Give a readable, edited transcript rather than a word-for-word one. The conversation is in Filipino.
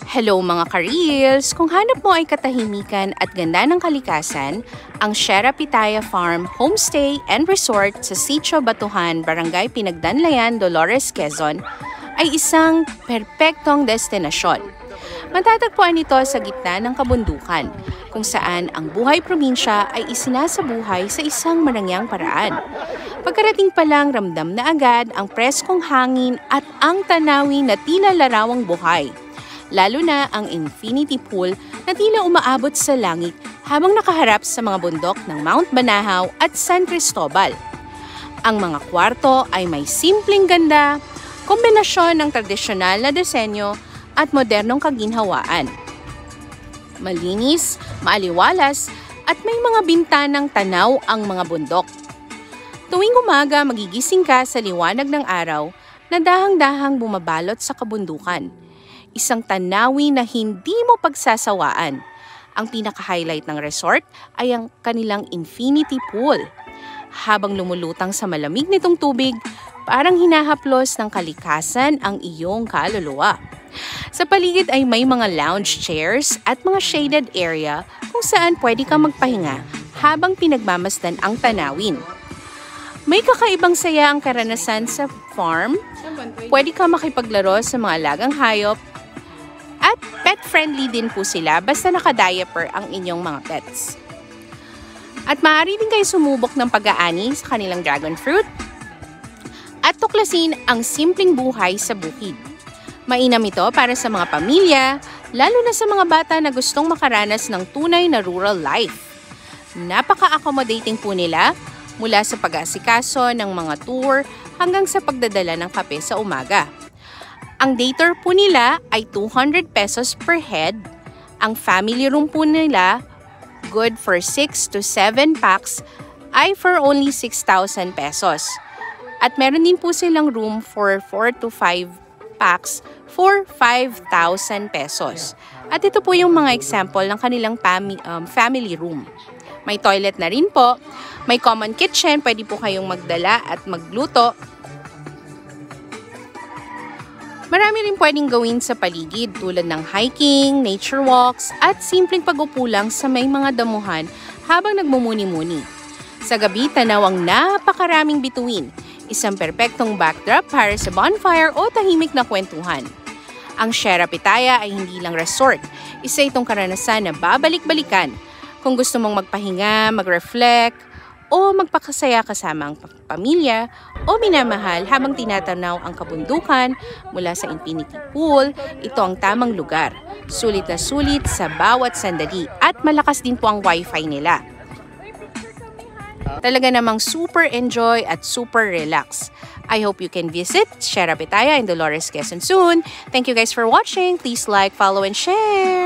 Hello mga ka-reels! Kung hanap mo ay katahimikan at ganda ng kalikasan, ang Sierra Pitaya Farm Homestay and Resort sa Sitio Batuhan, Barangay Pinagdanlayan, Dolores, Quezon ay isang perpektong destinasyon. Matatagpuan ito sa gitna ng kabundukan, kung saan ang buhay probinsya ay isinasabuhay sa isang marangyang paraan. Pagkarating pa lang ramdam na agad ang preskong hangin at ang tanawin na tila larawang buhay. Lalo na ang infinity pool na tila umaabot sa langit habang nakaharap sa mga bundok ng Mount Banahaw at San Cristobal. Ang mga kwarto ay may simpleng ganda, kombinasyon ng tradisyonal na disenyo at modernong kaginhawaan. Malinis, maaliwalas at may mga bintanang tanaw ang mga bundok. Tuwing umaga magigising ka sa liwanag ng araw na dahang-dahang bumabalot sa kabundukan. Isang tanawin na hindi mo pagsasawaan. Ang pinaka-highlight ng resort ay ang kanilang infinity pool. Habang lumulutang sa malamig nitong tubig, parang hinahaplos ng kalikasan ang iyong kaluluwa. Sa paligid ay may mga lounge chairs at mga shaded area kung saan pwede kang magpahinga habang pinagmamasdan ang tanawin. May kakaibang saya ang karanasan sa farm. Pwede kang makipaglaro sa mga alagang hayop. At pet-friendly din po sila basta naka-diaper ang inyong mga pets. At maaari din kayo sumubok ng pag-aani sa kanilang dragon fruit at tuklasin ang simpleng buhay sa bukid. Mainam ito para sa mga pamilya, lalo na sa mga bata na gustong makaranas ng tunay na rural life. Napaka-accommodating po nila mula sa pag-aasikaso ng mga tour hanggang sa pagdadala ng kape sa umaga. Ang day tour po nila ay 200 pesos per head. Ang family room po nila, good for 6 to 7 packs, ay for only 6,000 pesos. At meron din po silang room for 4 to 5 packs for 5,000 pesos. At ito po yung mga example ng kanilang family room. May toilet na rin po, may common kitchen, pwede po kayong magdala at magluto. Marami rin pwedeng gawin sa paligid tulad ng hiking, nature walks, at simpleng pag-upo lang sa may mga damuhan habang nagmumuni-muni. Sa gabi, tanaw ang napakaraming bituin, isang perpektong backdrop para sa bonfire o tahimik na kwentuhan. Ang Sierra Pitaya ay hindi lang resort, isa itong karanasan na babalik-balikan. Kung gusto mong magpahinga, mag-reflect, o magpakasaya kasama ang pamilya o minamahal habang tinatanaw ang kabundukan mula sa infinity pool, ito ang tamang lugar. Sulit na sulit sa bawat sandali at malakas din po ang wifi nila. Talaga namang super enjoy at super relax. I hope you can visit Sierra Pitaya in Dolores, Quezon soon. Thank you guys for watching. Please like, follow, and share.